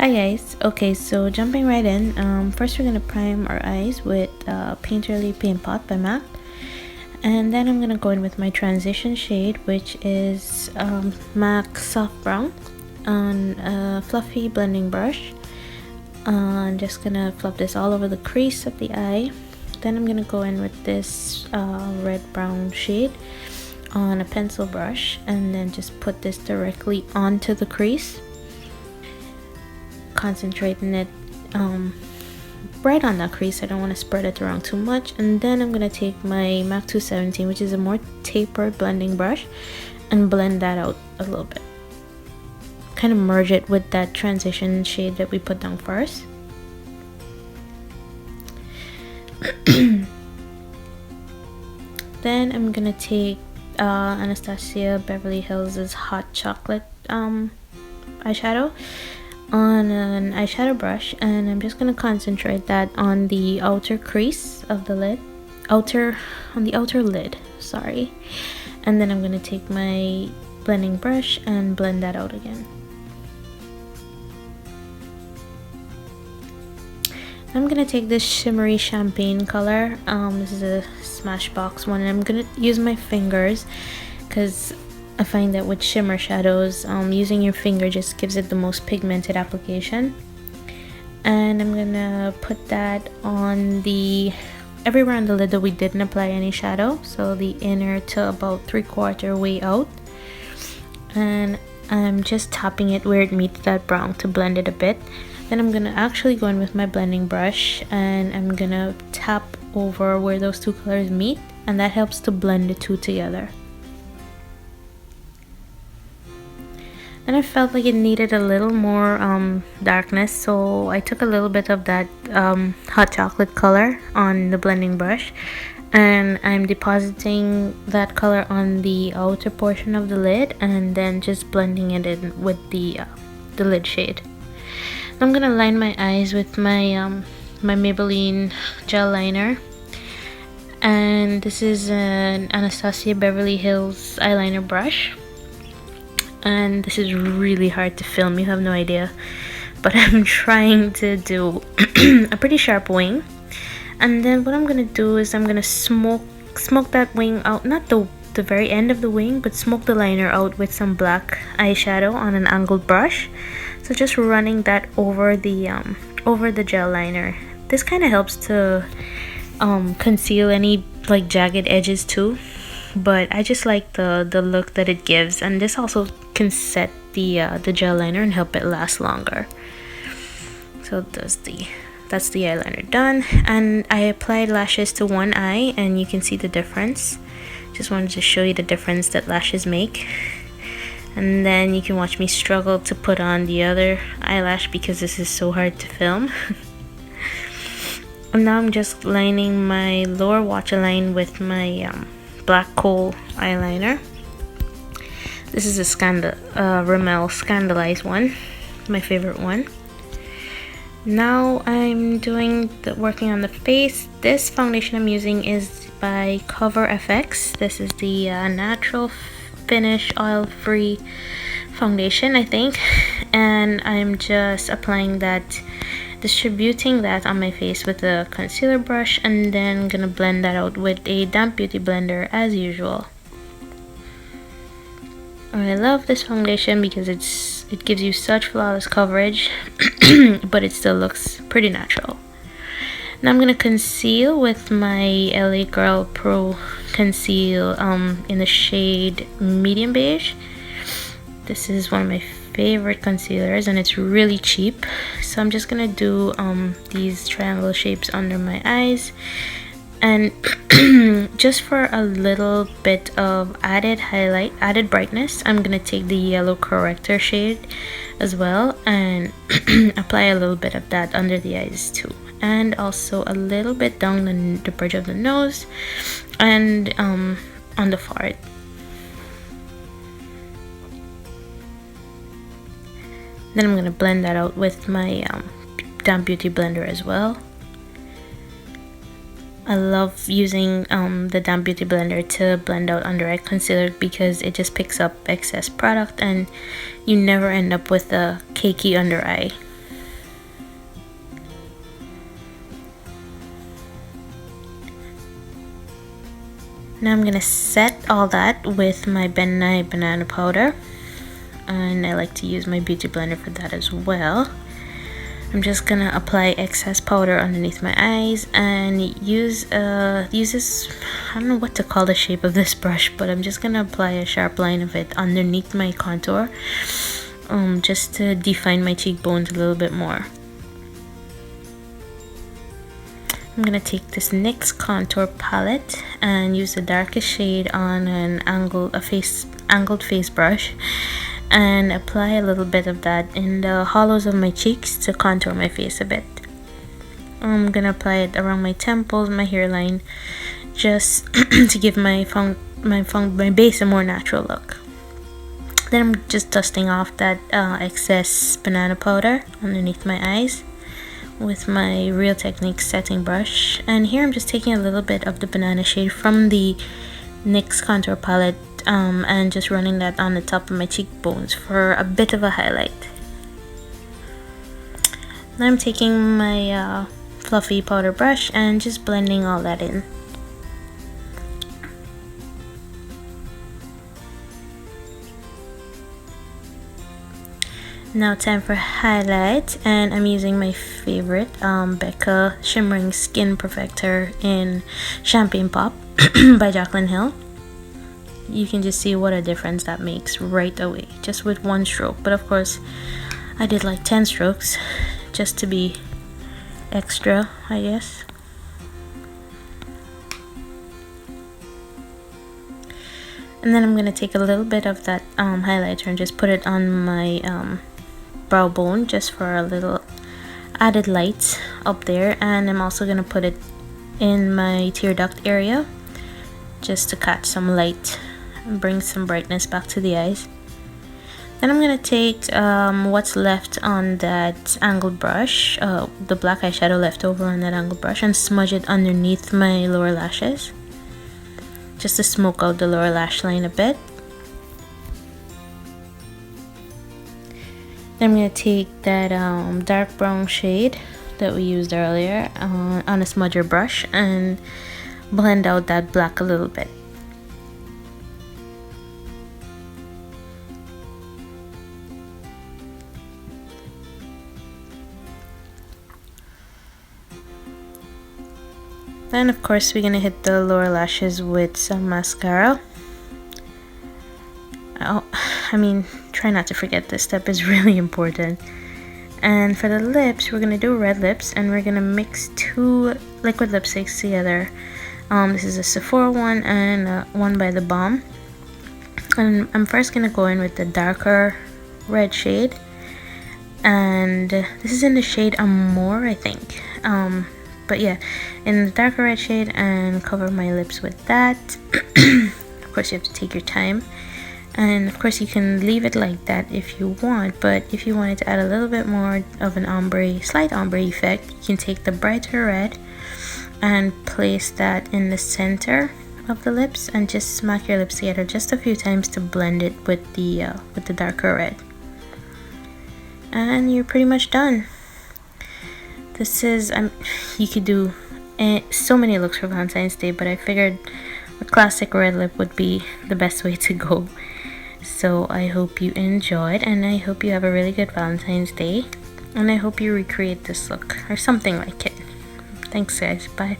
Hi guys. Okay, so jumping right in, first we're gonna prime our eyes with Painterly Paint Pot by MAC, and then I'm gonna go in with my transition shade, which is MAC Soft Brown on a fluffy blending brush. I'm just gonna fluff this all over the crease of the eye. Then I'm gonna go in with this red brown shade on a pencil brush, and then just put this directly onto the crease, concentrating it right on that crease. I don't want to spread it around too much. And then I'm gonna take my MAC 217, which is a more tapered blending brush, and blend that out a little bit, kind of merge it with that transition shade that we put down first. Then I'm gonna take Anastasia Beverly Hills' Hot Chocolate eyeshadow on an eyeshadow brush, and I'm just gonna concentrate that on the outer crease of the lid, on the outer lid, sorry. And then I'm gonna take my blending brush and blend that out again. I'm gonna take this shimmery champagne color. This is a Smashbox one, and I'm gonna use my fingers because I find that with shimmer shadows, using your finger just gives it the most pigmented application. And I'm gonna put that on everywhere on the lid that we didn't apply any shadow, so the inner to about 3/4 way out. And I'm just tapping it where it meets that brown to blend it a bit. Then I'm gonna actually go in with my blending brush, and I'm gonna tap over where those two colors meet, and that helps to blend the two together. And I felt like it needed a little more darkness, so I took a little bit of that hot chocolate color on the blending brush, and I'm depositing that color on the outer portion of the lid, and then just blending it in with the lid shade. I'm gonna line my eyes with my my Maybelline gel liner, and this is an Anastasia Beverly Hills eyeliner brush. And this is really hard to film, you have no idea, but I'm trying to do a pretty sharp wing. And then what I'm gonna do is I'm gonna smoke that wing out, not the very end of the wing, but smoke the liner out with some black eyeshadow on an angled brush. So just running that over the gel liner. This kind of helps to conceal any like jagged edges too, but I just like the look that it gives, and this also can set the gel liner and help it last longer. So that's the eyeliner done, and I applied lashes to one eye, and you can see the difference. Just wanted to show you the difference that lashes make. And then you can watch me struggle to put on the other eyelash because this is so hard to film. And now I'm just lining my lower waterline with my black coal eyeliner. This is a Rimmel Scandalized one, my favorite one. Now I'm working on the face. This foundation I'm using is by Cover FX. This is the natural finish oil-free foundation, I think, and I'm just applying that, distributing that on my face with a concealer brush, and then gonna blend that out with a damp beauty blender as usual. I love this foundation because it gives you such flawless coverage but it still looks pretty natural. Now I'm gonna conceal with my LA Girl Pro Conceal in the shade medium beige. This is one of my favorite concealers, and it's really cheap. So I'm just gonna do these triangle shapes under my eyes, and just for a little bit of added brightness, I'm gonna take the yellow corrector shade as well and apply a little bit of that under the eyes too, and also a little bit down the bridge of the nose and on the forehead. Then I'm gonna blend that out with my damp beauty blender as well. I love using the damp beauty blender to blend out under eye concealer because it just picks up excess product and you never end up with a cakey under eye. Now I'm gonna set all that with my Ben Nye banana powder, and I like to use my beauty blender for that as well. I'm just gonna apply excess powder underneath my eyes and use this, I don't know what to call the shape of this brush, but I'm just gonna apply a sharp line of it underneath my contour, just to define my cheekbones a little bit more. I'm gonna take this NYX contour palette and use the darkest shade on an angled face brush and apply a little bit of that in the hollows of my cheeks to contour my face a bit. I'm gonna apply it around my temples, my hairline, just to give my base a more natural look. Then I'm just dusting off that excess banana powder underneath my eyes with my Real Techniques setting brush, and here I'm just taking a little bit of the banana shade from the NYX contour palette and just running that on the top of my cheekbones for a bit of a highlight. Now I'm taking my fluffy powder brush and just blending all that in. Now time for highlight, and I'm using my favorite Becca Shimmering Skin Perfector in Champagne Pop by Jaclyn Hill. You can just see what a difference that makes right away, just with one stroke. But of course, I did like 10 strokes just to be extra, I guess. And then I'm gonna take a little bit of that highlighter and just put it on my brow bone, just for a little added light up there. And I'm also gonna put it in my tear duct area, just to catch some light and bring some brightness back to the eyes. Then I'm gonna take what's left on that angled brush, the black eyeshadow left over on that angled brush, and smudge it underneath my lower lashes, just to smoke out the lower lash line a bit. Then I'm gonna take that dark brown shade that we used earlier on a smudger brush and blend out that black a little bit. Then of course we're gonna hit the lower lashes with some mascara. Try not to forget, this step is really important. And for the lips, we're gonna do red lips, and we're gonna mix 2 liquid lipsticks together. This is a Sephora one and one by The Balm. And I'm first gonna go in with the darker red shade, and this is in the shade Amore, I think. But yeah, in the darker red shade, and cover my lips with that. Of course, you have to take your time. And of course you can leave it like that if you want, but if you wanted to add a little bit more of an ombre, slight ombre effect, you can take the brighter red and place that in the center of the lips and just smack your lips together just a few times to blend it with the darker red. And you're pretty much done. This is, you could do so many looks for Valentine's Day, but I figured a classic red lip would be the best way to go. So I hope you enjoyed, and I hope you have a really good Valentine's Day, and I hope you recreate this look or something like it. Thanks guys, bye.